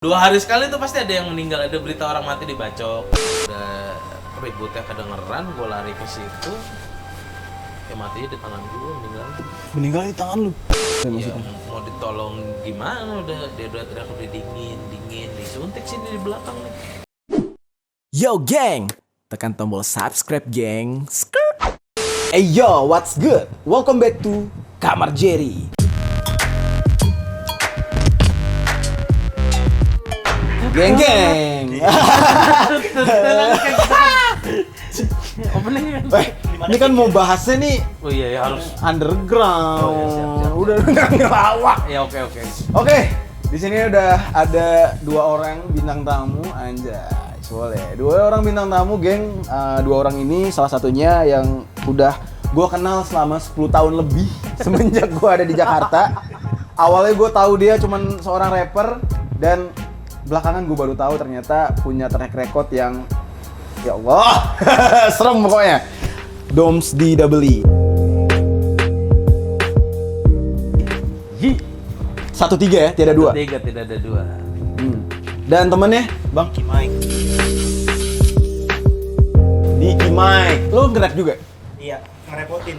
2 hari sekali tuh pasti ada yang meninggal, ada berita orang mati dibacok. Udah ributnya kedengeran, gue lari ke situ. Ya matinya di tangan gue, meninggal di tangan lu. Ya, mau ditolong gimana, dia udah teriak udah dingin, disuntik sini di belakang nih. Yo geng, tekan tombol subscribe geng. Hey yo, what's good? Welcome back to Kamar Jerry. Geng. Ini kan mau bahasnya nih. Oh iya ya harus Underground. Oh, iya, siap. Udah ngelawak. Ya oke. Oke, di sini udah ada 2 orang bintang tamu, anjay. Boleh. 2 orang bintang tamu, geng. 2 orang ini salah satunya yang udah gua kenal selama 10 tahun lebih semenjak gua ada di Jakarta. Awalnya gua tahu dia cuman seorang rapper dan belakangan gue baru tahu ternyata punya track record yang ya Allah serem pokoknya. Doms DWE. 1-3 ya, tidak 2. 3 tidak ada 2. Dan temennya Bang Mike. Diki Mike. Lo nge-rap juga? Iya, ngerepotin.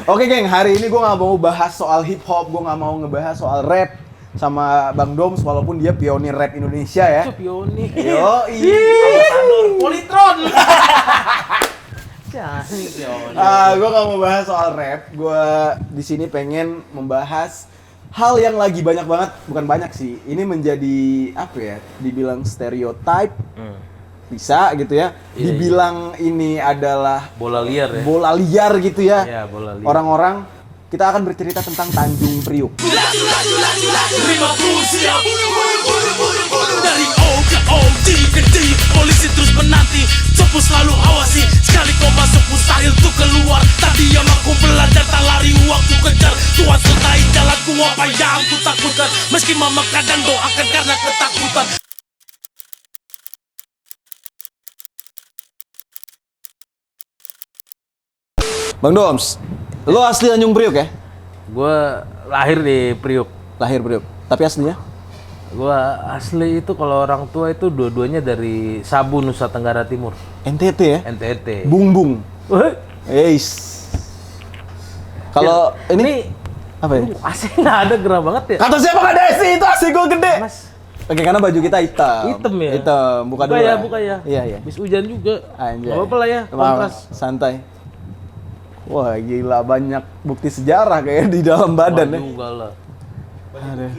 Oke geng, hari ini gue gak mau bahas soal hip hop, gue gak mau ngebahas soal rap sama Bang Doms, walaupun dia pionir rap Indonesia ya. Pionir. Yoi. Ambasador Politron. Gue gak mau bahas soal rap. Gue di sini pengen membahas hal yang lagi banyak banget, bukan banyak sih. Ini menjadi apa ya? Dibilang stereotype. Bisa gitu ya. Iya, Dibilang ini adalah bola liar ya. bola liar gitu ya. Iya, bola liar. Orang-orang, kita akan bercerita tentang Tanjung Priuk. Dari O ke O, D ke D, polisi terus menanti, cepu selalu awasi. Sekali kau masuk mustahil tuh keluar. Tadi yang aku belajar tak lari waktu kejar. Tuhan sertai jalanku apa yang ku takutkan. Meski mama kadang doakan karena ketakutan. Bang Doms, lo asli Tanjung Priuk ya? Gue lahir di Priuk. Lahir Priuk, tapi aslinya? Gue asli itu kalau orang tua itu dua-duanya dari Sabu, Nusa Tenggara Timur. NTT ya? NTT. Bung. Eis. Kalau ini apa ya? AC nggak ada, gerah banget ya. Kata siapa nggak ada AC, itu AC gue gede. Mas. Oke, karena baju kita hitam. Hitam ya? Hitam, buka dulu. Buka ya. Iya. Habis hujan juga. Anjay. Gak apa-apa lah ya, kontras. Santai. Wah, gila, banyak bukti sejarah kayak di dalam badan ya. Juga lah. Ada.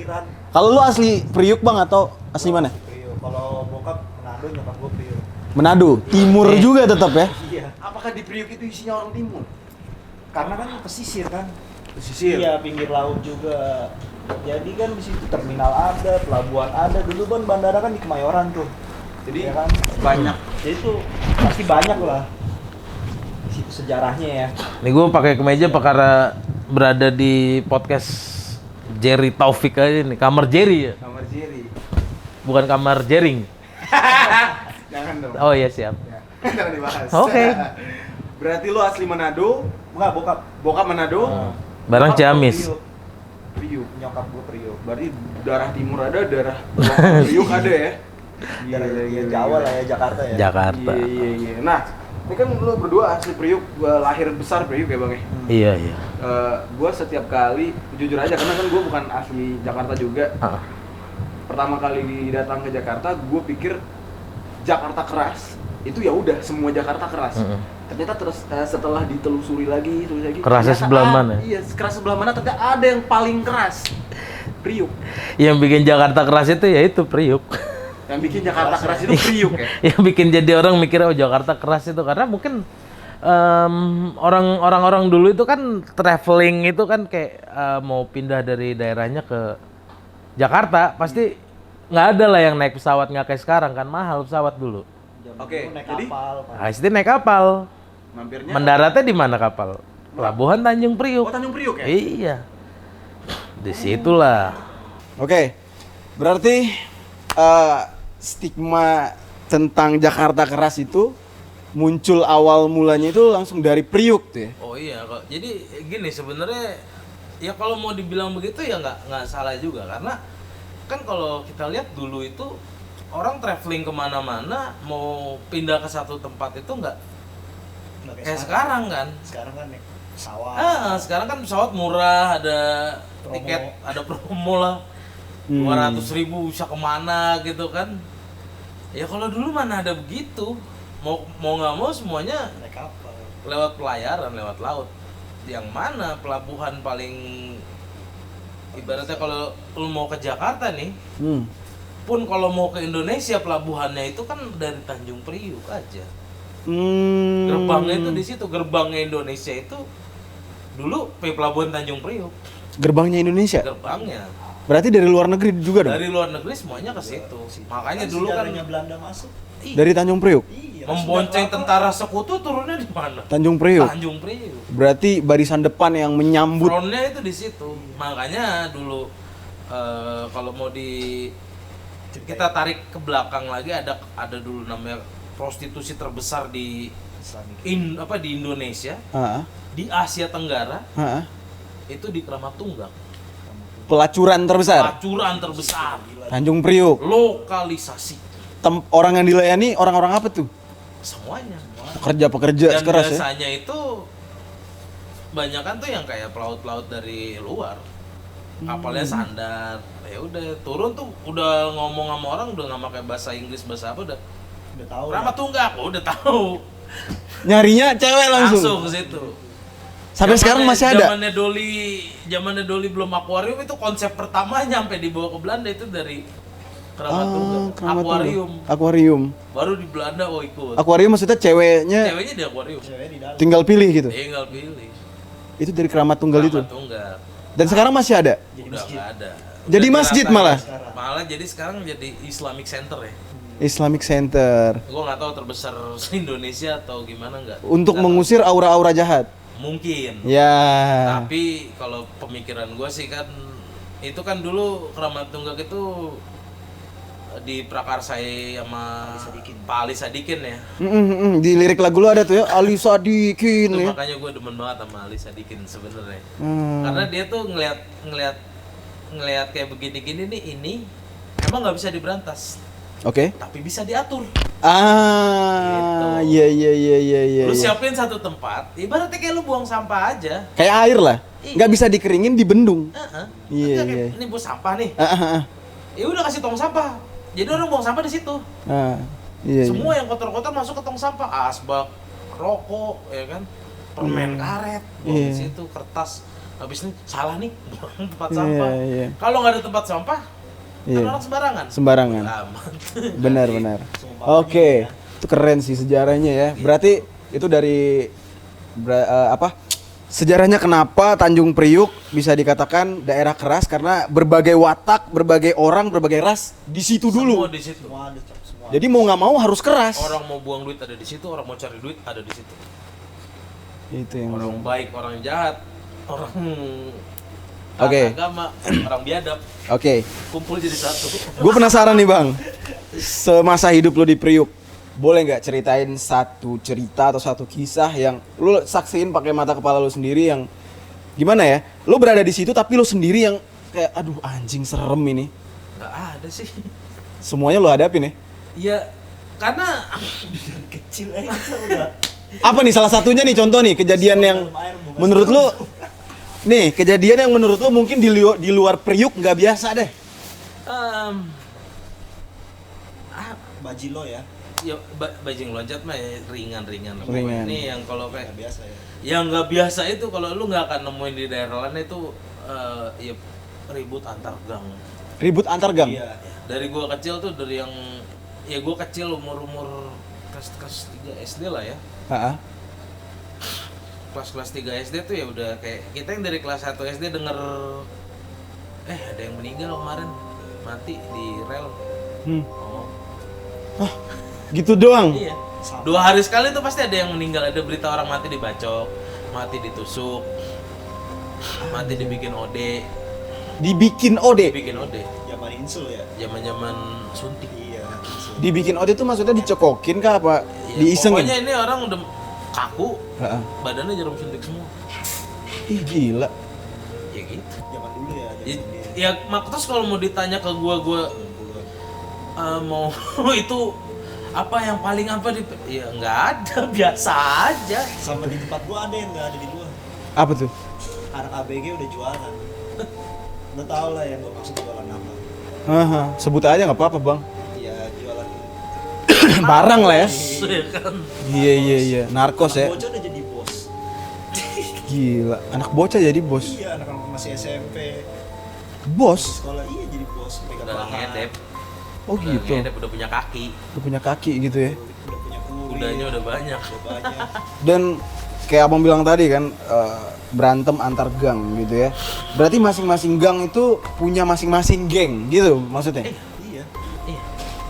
Kalau lu asli Priuk Bang atau asli mana? Priuk. Kalau bokap Manado, nyokap gue Priuk. Manado, timur juga tetap ya. Iya. Apakah di Priuk itu isinya orang timur? Karena kan pesisir kan. Pesisir. Iya, pinggir laut juga. Jadi kan di situ terminal ada, pelabuhan ada. Dulu kan bandara kan di Kemayoran tuh. Jadi ya kan banyak. Jadi itu pasti banyak lah. Di situ sejarahnya ya. Nih gue pakai kemeja perkara berada di podcast Jerry Taufik aja nih, kamar Jerry ya, Kamar Jerry. bukan kamar Jering. Jangan dong. Oh iya siap. Jangan dibahas. Oke. Berarti lu asli Manado, Enggak, bokap. bokap Manado. Barang bokap Ciamis. Priuk. Nyokap gue Priuk. Berarti darah timur ada, darah Priuk ada ya? Iya, Jawa lah ya, Jakarta ya. Jakarta. Iya. Nah, ini kan lu berdua asli Priuk, gua lahir besar Priuk ya Bang ya? Iya. Gua setiap kali, jujur aja karena kan gua bukan asli Jakarta juga. Pertama kali datang ke Jakarta, gua pikir Jakarta keras. Itu ya udah semua Jakarta keras. Ternyata terus setelah ditelusuri lagi, Kerasnya ternyata sebelah mana? Iya, keras sebelah mana, ternyata ada yang paling keras. Priuk. Yang bikin Jakarta keras itu ya itu Priuk. Yang bikin Jakarta keras itu Priuk ya. Yang bikin jadi orang mikir oh Jakarta keras itu karena mungkin orang-orang dulu itu kan traveling itu kan kayak mau pindah dari daerahnya ke Jakarta pasti nggak ada lah yang naik pesawat, nggak kayak sekarang kan mahal pesawat dulu. Oke, Naik jadi kapal. Pak. Pasti naik kapal. Mampirnya Mendaratnya di mana kapal? Pelabuhan Tanjung Priuk. Oh, Tanjung Priuk ya? Iya. Disitulah. Oke, berarti stigma tentang Jakarta keras itu muncul awal mulanya itu langsung dari Priuk tuh ya? Oh iya kok. Jadi gini sebenarnya ya kalau mau dibilang begitu ya nggak salah juga karena kan kalau kita lihat dulu itu orang traveling kemana-mana mau pindah ke satu tempat itu nggak Nggak kayak sekarang kan. Sekarang kan naik pesawat. Sekarang kan pesawat murah, ada Promo. tiket, ada promo lah. 200.000 bisa kemana gitu kan. Ya kalau dulu mana ada begitu. Mau nggak mau semuanya Naik kapal. lewat pelayaran, lewat laut. Yang mana pelabuhan paling ibaratnya kalau lu mau ke Jakarta nih, pun kalau mau ke Indonesia pelabuhannya itu kan dari Tanjung Priuk aja. Gerbangnya itu di situ, gerbangnya Indonesia itu dulu pelabuhan Tanjung Priuk, Gerbangnya Indonesia. gerbangnya. Berarti dari luar negeri juga dong. Dari luar negeri semuanya ke situ. Makanya dulu kan sejarahnya Belanda masuk. Dari Tanjung Priuk. Iya. membonceng tentara sekutu turunnya di mana? Tanjung Priuk. Tanjung Priuk. Berarti barisan depan yang menyambut. Frontnya itu di situ. Makanya dulu kalau mau kita tarik ke belakang lagi ada dulu namanya prostitusi terbesar di di Indonesia, Heeh. di Asia Tenggara, Heeh. itu di Kramat Tunggak. Pelacuran terbesar. Pelacuran terbesar. Tanjung Priuk. Lokalisasi Orang yang dilayani orang-orang apa tuh? semuanya. Pekerja-pekerja Dan keras ya. biasanya itu banyakan tuh yang kayak pelaut-pelaut dari luar. Kapalnya sandar. Ya udah turun tuh udah ngomong sama orang udah nggak pakai bahasa Inggris bahasa apa udah. Udah tahu. Kramat Tunggak udah tahu. Nyarinya cewek langsung. Ke situ. Sampai sekarang masih ada. Zamannya Doli belum akuarium itu konsep pertamanya sampai dibawa ke Belanda itu dari Kramat Tunggak. Kramat Akuarium. Tunggak. Akuarium. Baru di Belanda ikut. Akuarium maksudnya ceweknya Ceweknya di akuarium. Cewek di dalam. tinggal pilih gitu. Tinggal pilih. Itu dari Kramat Tunggal itu. Kramat Tunggak. Dan sekarang masih ada. Jadi Udah masjid. nggak ada. Jadi Udah masjid diratain. malah? Malah jadi sekarang jadi Islamic Center ya. Islamic Center. Gue nggak tahu terbesar se-Indonesia atau gimana nggak. Untuk Nggak mengusir aura-aura jahat. tahu. Mungkin. Ya. Tapi kalau pemikiran gue sih kan itu kan dulu Kramat Tunggak itu diprakarsai sama Pak Ali Sadikin ya. Di lirik lagu lu ada tuh ya, Ali Sadikin Itu ya. makanya gue demen banget sama Ali Sadikin sebenarnya. Hmm. Karena dia tuh ngelihat kayak begini-gini nih ini emang nggak bisa diberantas, Oke. tapi bisa diatur. Ah, Gitu. iya. Lu siapin satu tempat, ibaratnya kayak lu buang sampah aja. Kayak air lah. Iya. Nggak bisa dikeringin, dibendung. Iya, Nanti kayak, iya. ini buang sampah nih. Ah. Ya udah kasih tong sampah. Jadi orang buang sampah di situ. Iya. Semua yang kotor-kotor masuk ke tong sampah, asbak, rokok, ya kan, permen karet, buang Iya. di situ, kertas. Habis ini salah nih, buang tempat Iya, sampah. iya. Kalau nggak ada tempat sampah, Iya. kan orang sembarangan. Sembarangan. Aman. Benar. Oke. Itu keren sih sejarahnya ya. Berarti itu dari sejarahnya kenapa Tanjung Priuk bisa dikatakan daerah keras karena berbagai watak, berbagai orang, berbagai ras di situ dulu. Semua di situ. Semua ada semua. Jadi mau nggak mau harus keras. Orang mau buang duit ada di situ, orang mau cari duit ada di situ. Itu yang Orang baik, orang jahat, orang Oke. agama, orang biadab, Oke. kumpul jadi satu. Gue penasaran nih bang, semasa hidup lo di Priuk, boleh nggak ceritain satu cerita atau satu kisah yang lo saksiin pakai mata kepala lo sendiri yang gimana ya? Lo berada di situ tapi lo sendiri yang kayak aduh anjing serem ini. Nggak ada sih. Semuanya lo hadapin ya? Ya karena Kecil aja udah. Apa nih salah satunya nih contoh nih kejadian yang menurut lo nih kejadian yang menurut lo mungkin di luar Priuk nggak biasa deh. Bajilo ya. Ya bajing loncat mah ya, ringan-ringan. Ringan. Ini yang kalau kayak Nggak biasa ya. yang nggak biasa itu kalau lu nggak akan nemuin di daerah lain itu ya ribut antar gang. Ribut antar gang. Iya. Dari gua kecil tuh dari yang ya gua kecil umur kelas 3 SD lah ya. Ha-ha. Kelas 3 SD tuh ya udah kayak kita yang dari kelas 1 SD denger ada yang meninggal kemarin mati di rel. Oh. Gitu doang. Iya. 2 hari sekali tuh pasti ada yang meninggal, ada berita orang mati dibacok, mati ditusuk, mati dibikin OD, Dibikin OD. dibikin OD. Zaman insul ya. Zaman-zaman suntik. Iya. insul. Dibikin OD itu maksudnya dicekokin kah apa Ya, diisengin? pokoknya ini orang udah kaku, Ha-ha. badannya jarum suntik semua. Ih gila. Ya gitu. Zaman dulu ya. Ya, Zaman ya terus kalau mau ditanya ke gua mau itu apa yang paling apa ya nggak ada, biasa aja. Sama di tempat gua ada yang nggak ada di luar. Apa tuh? Anak ABG udah jualan. Lo tau lah yang gua maksud jualan apa? Sebut aja nggak apa-apa bang. Iya jualan. Barang lah ya. Ya kan? Iya. Narkos ya. Anak bocah udah jadi bos. Gila. Anak bocah jadi bos. Iya anak-anak masih SMP. Bos. Sekolah iya jadi bos. Pegang Udah lahan. ngedep. Oh gitu. Ngedep udah punya kaki. Udah punya kaki gitu ya. Udah punya kurir. Kudanya udah banyak. Udah banyak. Dan kayak abang bilang tadi kan berantem antar gang gitu ya. Berarti masing-masing gang itu punya masing-masing geng gitu maksudnya. Iya. Iya.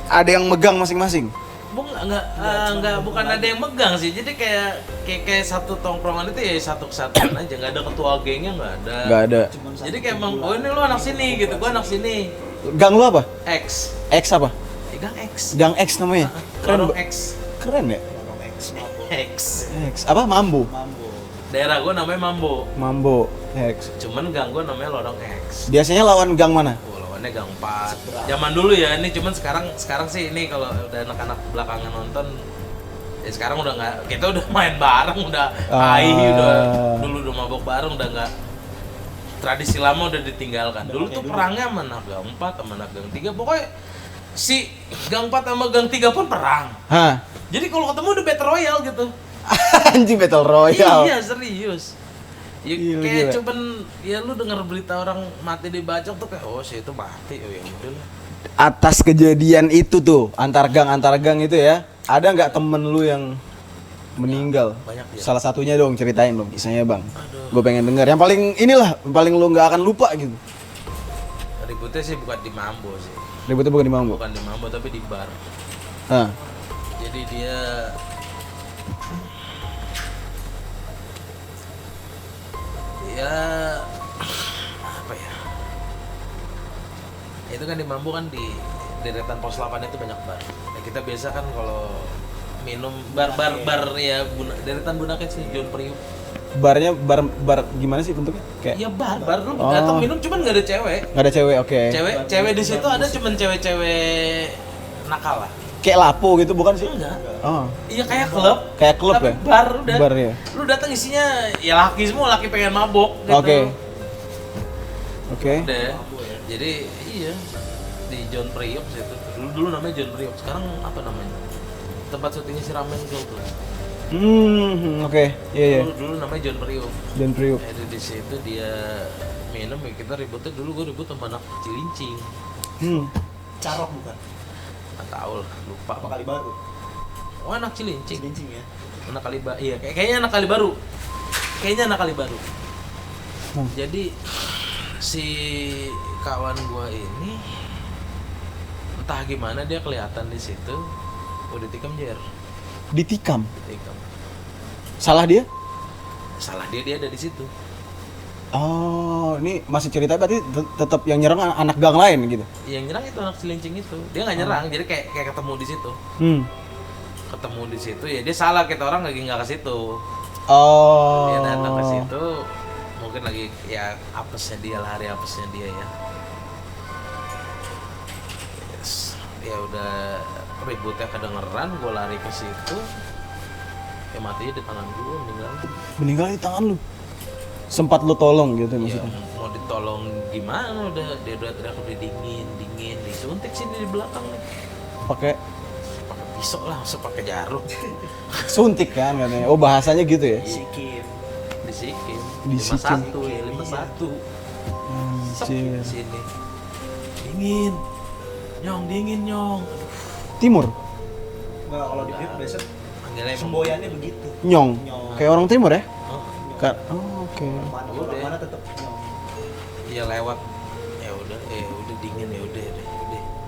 Ada yang megang masing-masing. Bukan ada yang megang sih. Jadi kayak satu tongkrongan itu ya satu kesatuan aja. Nggak ada ketua gengnya, nggak ada. Nggak ada. Cuman Jadi satu kayak emang tujuan. oh ini lu anak sini gitu, gua anak sini. Gang lu apa? X. X apa? Gang X. Gang X namanya. Keren. Lorong X. Keren ya? Orang X Mambo. X. X. Apa? Mambo. Mambo. Daerah gua namanya Mambo. Mambo. X. Cuman gang gua namanya Lorong X. Biasanya lawan gang mana? Lawannya gang 4. Zaman dulu ya, ini cuman sekarang sih ini kalau udah anak-anak belakangan nonton ya sekarang udah nggak, kita udah main bareng, udah udah dulu udah mabok bareng, udah nggak, tradisi lama udah ditinggalkan. Dulu tuh perangnya sama anak gang 4 sama anak gang 3, pokoknya si gang 4 sama gang 3 pun perang. Hah? Jadi kalau ketemu udah battle royale gitu. Anjing battle royale. Iya serius. Ya, Gila, kayak gila. cuman ya lu denger berita orang mati dibacok tuh kayak oh si itu mati, oh ya udah lah. Atas kejadian itu tuh antar gang itu ya, ada nggak temen lu yang meninggal? Banyak dia. Salah satunya dong, ceritain dong kisahnya bang. Gue pengen denger. Yang paling inilah, yang paling lu nggak akan lupa gitu. Ributnya sih bukan di Mambo sih. Ributnya bukan di Mambo. Bukan di Mambo tapi di bar. Hah. Jadi dia apa ya? Itu kan di Mambo kan di deretan pos 8 itu banyak bar. Nah, kita biasa kan kalau minum bar ya deretan Bunaken sih John Priuk. Barnya bar gimana sih bentuknya? Kayak Iya bar lu datang minum cuman nggak ada cewek. nggak ada cewek, oke. Cewek di situ ada cuman cewek-cewek nakal lah. Kayak lapo gitu bukan sih? Enggak. Oh. Iya kayak klub. Kayak klub tapi ya? Bar udah. Bar ya. Lu datang isinya ya laki semua, laki pengen mabok gitu. Oke. Oke. Udah. Jadi iya di John Priok situ. Dulu namanya John Priok. Sekarang apa namanya? Tempat syutingnya si Ramen Girl tuh. Oke. Iya. Dulu namanya John Priok. Dan Priuk. Jadi di situ dia minum ya kita ributnya dulu gue ribut sama anak Cilincing. Carok bukan? Nggak tahu lah, lupa. Apa kali baru? Oh anak Cilincing. Cilincing ya. Anak kali baru. Iya, kayaknya anak kali baru. Kayaknya anak kali baru. Jadi si kawan gua ini entah gimana dia kelihatan di situ udah tikam jer. Ditikam. Tikam. Salah dia? Salah dia ada di situ. Oh, ini masih cerita berarti tetap yang nyerang anak gang lain gitu. Yang nyerang itu anak Cilincing itu. Dia nggak nyerang, jadi kayak ketemu di situ. Ketemu di situ ya dia salah, kita orang lagi nggak ke situ. Oh. Dia datang ke situ mungkin lagi ya apesnya dia lah, hari apesnya dia ya. Yes. Ya udah ributnya kedengeran, gue lari ke situ. Ya matinya di tangan gue, meninggal. Meninggal di tangan lu. Sempat lu tolong gitu Ya maksudnya. mau ditolong gimana, udah dia udah dingin disuntik sini di belakang nih. Pakai Pisau lah, langsung pakai jarum. suntik kan katanya. Oh, bahasanya gitu ya. Sikim. Disikim. Disikim. 51 ya, 51. Anjir. Sini. Dingin. Dingin, Nyong. Timur. Enggak, kalau di Priok biasa Panggilnya emang semboyannya begitu. Nyong. Nyong. Kayak orang timur ya? oh, Oh, oke. Mana tetap nyong. iya lewat. Ya udah dingin ya udah.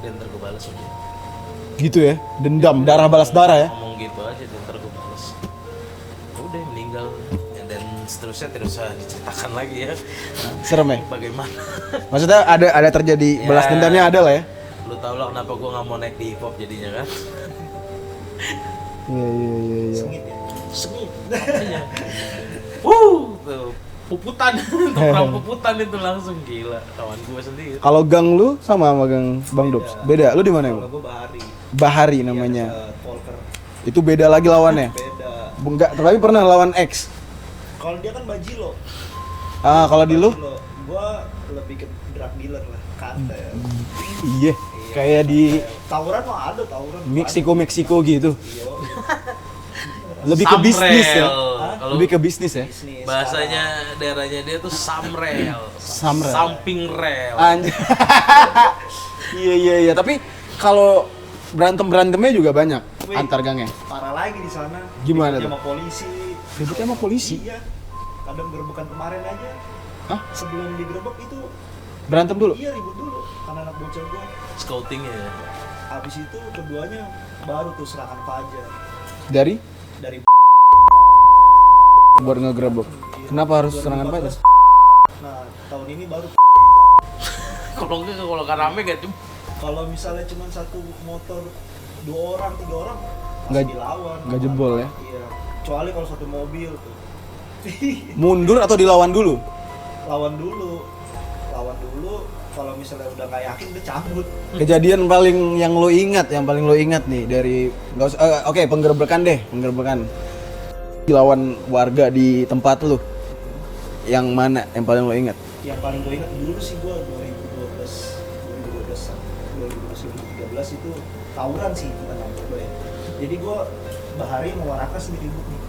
Dan ntar gue balas udah. Gitu ya. Dendam, darah balas darah ya. Ngomong gitu aja dan ntar gue balas. Udah meninggal. Ya, dan seterusnya tidak usah diceritakan lagi ya. Serem ya? Bagaimana? Maksudnya ada terjadi balas Ya. dendamnya ada lah ya. Lu tau lah kenapa gue nggak mau naik di hip hop jadinya kan? Iya. Sengit ya. Sengit. Tuh. puputan, tongkrong puputan itu langsung gila kawan gue sendiri. Kalau gang lu sama gang Bang Dobs? Beda. Lu di mana Kalau emang? gue Bahari. Bahari namanya. Volker. Itu beda lagi lawannya. Beda. Enggak, tapi pernah lawan X. Kalau dia kan Bajilo. Ah, kalau di lu? Gue lebih ke drug dealer lah, kata ya. Iya. Kayak di Tawuran mah ada tawuran. Meksiko gitu. Iya. Lebih ke bisnis ya. Kalau Lebih ke bisnis ya. Bisnis. bahasanya daerahnya dia tuh samrel, Samrel. samping rel. Anjir. Iya. Tapi kalau berantemnya juga banyak Wih, antar gangnya. Parah lagi di sana. Gimana Ributnya tuh? sama polisi. Ributnya sama polisi? Iya. Kadang gerebekan kemarin aja. Hah? Sebelum digerebek itu Berantem dulu? iya ribut dulu. Karena anak bocah gua. Scoutingnya ya. Habis itu keduanya baru tuh serangan fajar Dari dari buat ngegerebek. Kenapa harus serangan 2014. pajak? Nah, tahun ini baru Kalau kan rame gak tuh? kalau misalnya cuma satu motor 2 orang 3 orang Nggak- masih dilawan. nggak jebol ya? Iya. Kecuali kalau satu mobil tuh. Mundur atau dilawan dulu? Lawan dulu. Kalau misalnya udah nggak yakin udah cabut. Kejadian yang paling lo ingat nih dari nggak usah oke, penggerebekan. Lawan warga di tempat lu. Yang mana yang paling lo ingat? Yang paling gue ingat dulu sih gue 2013 itu tawuran sih bukan narkoba ya. Jadi gue Bahari sama Warakas nih ribut nih.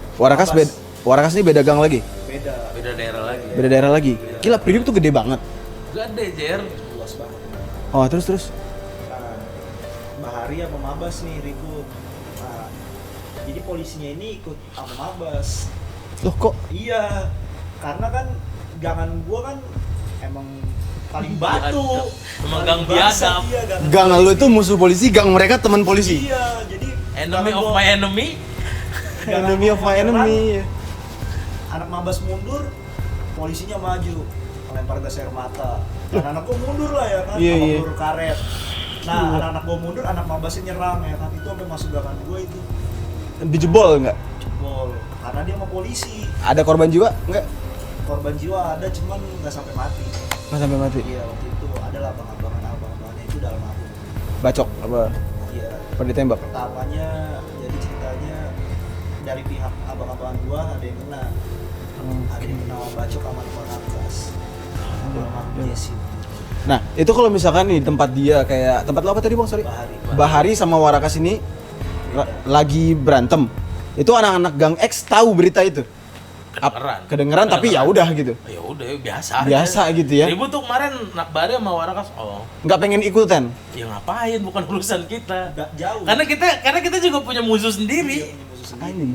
Warakas ini beda gang lagi. Beda. Beda daerah lagi. Beda daerah lagi. Gila, Priuk tuh gede banget. Gede Jer. Luas banget. Oh, terus. Nah, Bahari sama Mabas nih ribut. Nah, jadi polisinya ini ikut sama Mabas. Loh kok Iya, karena kan gangan gua kan emang paling batu. Emang gang bangsa, biadab. Iya, gang lu itu musuh polisi, gang mereka teman polisi? Iya, jadi Enemy gangan of gua- my enemy. gangan Enemy gua of my menyerang, enemy. Anak Mabas mundur, polisinya maju, melempar gas air mata. Anak gua mundur lah ya kan, Iya, sama iya. peluru karet. Nah, anak gua mundur, anak Mabasnya nyerang ya kan, itu sampai masuk gangan gua itu. Dijebol nggak? Jebol, karena dia sama polisi. Ada korban jiwa? Nggak? Korban jiwa ada, cuman nggak sampai mati. Nggak sampai mati. Iya, waktu itu adalah abang-abangannya itu dalam mabuk. Bacok apa? Iya. Apa ditembak? Pertamanya jadi ceritanya dari pihak abang-abangan gua ada yang kena. Ada yang kena bacok sama Warakas. Abang Jesse. Nah, itu kalau misalkan nih tempat dia kayak tempat lo apa tadi Bang? Sorry. Bahari. Bahari sama Warakas ini lagi berantem. Itu anak-anak gang X tahu berita itu. Kedengeran tapi ya udah gitu. Ya udah biasa. Biasa aja. gitu ya. Ribut tuh kemarin Nakbari sama Warakas. Oh, Nggak pengen ikutan. ya ngapain? Bukan urusan kita. Nggak jauh. Karena kita juga punya musuh Dia sendiri. punya musuh sendiri. Anjing.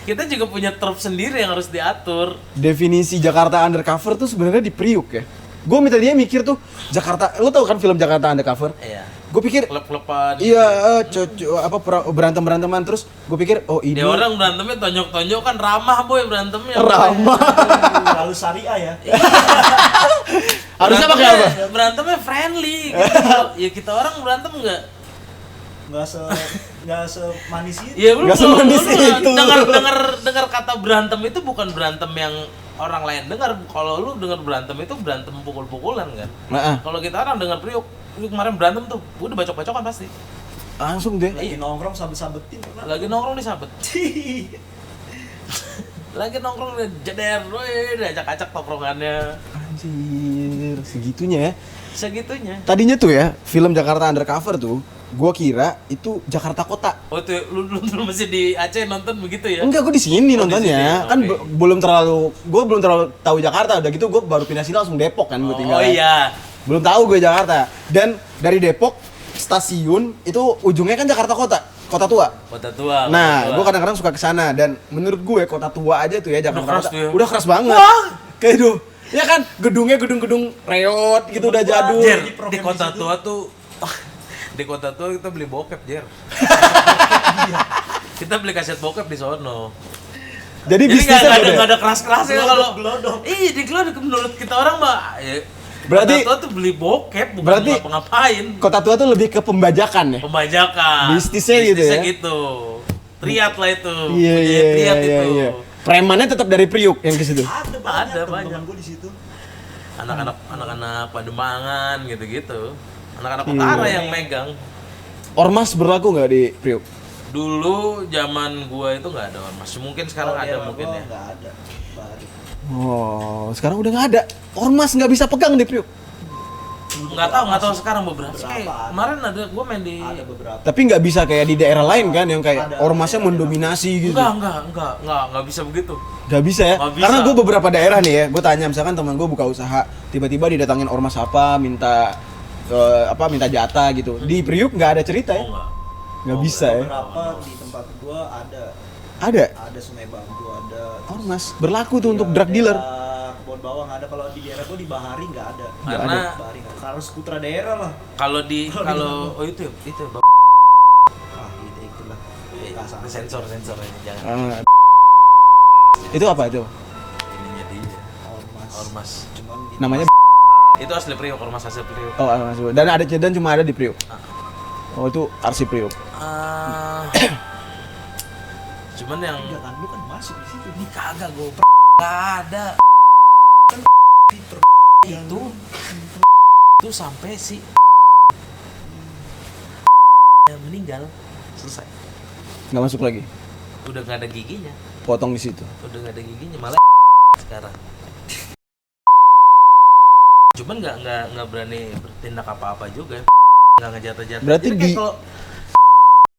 Kita juga punya trup sendiri yang harus diatur. Definisi Jakarta Undercover tuh sebenarnya di Priuk ya. Gue minta dia mikir tuh Jakarta, lo tau kan film Jakarta Undercover? Iya. Gue pikir Klep-klepan. iya berantem-beranteman terus gue pikir oh ini Dia orang berantemnya tonjok-tonjok kan ramah boy berantemnya. ramah. Lalu syariah ya. Harusnya pakai apa? Berantemnya friendly. Gitu. Ya kita orang berantem Nggak semanis itu. Ya lu Nggak semanis itu. dengar kata berantem itu bukan berantem yang orang lain dengar. Kalau lu dengar berantem itu berantem pukul-pukulan kan. Nah, Kalau kita orang dengar Priuk, lu kemarin berantem tuh, udah bacok-bacokan pasti. langsung deh. Lagi nongkrong sabet-sabetin pernah. Lagi nongkrong disabet. Lagi nongkrong dia jeder, woi, dia acak-acak tongkrongannya. Anjir, segitunya ya. Segitunya. Tadinya tuh ya, film Jakarta Undercover tuh, gua kira itu Jakarta Kota. Oh tuh, lu masih di Aceh nonton begitu ya? Enggak, gua di sini Oh, di nontonnya. sini, Kan oke. gua belum terlalu tahu Jakarta. Udah gitu gua baru pindah sini langsung Depok kan gua tinggal. Oh iya. Belum tahu gue Jakarta. Dan dari Depok stasiun itu ujungnya kan Jakarta Kota, Kota Tua. Kota tua. Nah, gue kadang-kadang suka ke sana dan menurut gue Kota Tua aja tuh ya Jakarta keras Kota tuh ya. udah keras banget. Wah! Kayak itu. Ya kan, gedungnya gedung-gedung reot gitu udah jadul. Jer, Di program di Kota di situ. Tua tuh di Kota Tua kita beli bokep, Jer. Kita beli kaset bokep di sono. Jadi Jadi bisnisnya beda. nggak ada keras-kerasnya kalau Glodok. Iya, di glodok menurut kita orang mah ya, Berarti- Kota Tua tuh beli bokep bukan berarti- ngapa-ngapain. Kota Tua tuh lebih ke pembajakan ya. Pembajakan. Bisnisnya gitu ya. gitu. Triat lah itu. Iya Punya iya triat iya itu. iya. Premannya tetap dari Priuk yang ke situ. Ada banyak Ada, teman-teman banyak. gue di situ. Anak-anak Pademangan gitu-gitu. Anak-anak utara yang megang. Ormas berlaku nggak di Priuk? Dulu zaman gua itu nggak ada ormas. Mungkin sekarang Kalau ada daerah mungkin gua ya. nggak ada. Baru. Oh, sekarang udah nggak ada. Ormas nggak bisa pegang di Priuk. Nggak tahu sekarang beberapa. Kayak kemarin ada gua main di. Ada beberapa. Tapi nggak bisa kayak di daerah lain kan, yang kayak Ada. ormasnya mendominasi gitu. Enggak bisa begitu. Gak bisa ya? Nggak bisa. Karena gue beberapa daerah nih ya, gue tanya misalkan teman gue buka usaha, tiba-tiba didatangin ormas apa, minta jatah gitu. Di Priuk nggak ada cerita ya? Oh enggak. Nggak bisa ya? Beberapa di tempat gua ada. Ada Ada Sungai Bambu, ada. ormas berlaku tuh untuk Iya, drug dealer. daerah Kebon Bawang ada. Kalau di daerah gua di Bahari nggak ada. Karena Bahari nggak. Harus putra daerah lah. kalau oh itu Bapak. Ah, gitu itulah. Sensor ini jangan. Ah. Itu apa itu? Ininya dia. Ormas. Cuman di Namanya Itu asli Priok, ormas asli Priok. oh ormas. Dan cuma ada di Priuk. Oh itu arsip Priuk. Cuman yang enggak kan lu kan masuk di situ. ini kagak gue nggak ada itu sampai si yang meninggal selesai, Nggak masuk lagi. udah nggak ada giginya, Potong di situ. udah nggak ada giginya malah sekarang. Cuman nggak berani bertindak apa-apa juga, nggak ngejatuh-jatuh. Berarti Jadi kayak di- kalau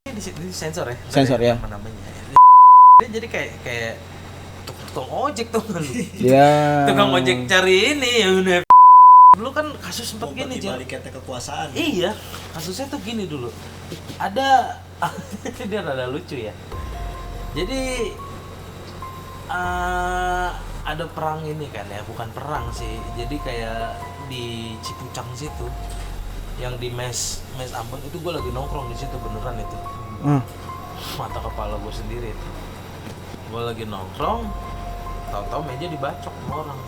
di sensor ya, Sensor, ya. namanya. Dia jadi kayak tukang ojek tuh kan lu. Ya. Tukang ojek cari ini ya udah. Dulu kan kasus sempet gini, di Cel. baliknya kekuasaan. Iya, kasusnya tuh gini dulu. Ada dia rada lucu ya. Jadi ada perang ini kan ya, bukan perang sih. Jadi kayak di Cipucang situ, yang di mes Ambon itu gue lagi nongkrong di situ beneran itu. Mata kepala gue sendiri itu. Gue lagi nongkrong, tahu-tahu meja dibacok sama orang.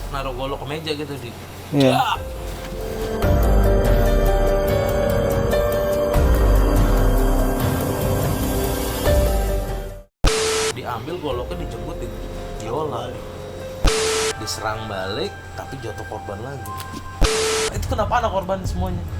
Naruh golok ke meja gitu di. Iya. Jak! Diambil goloknya dijemput di biola. Diserang balik tapi jatuh korban lagi. Itu kenapa anak korban semuanya?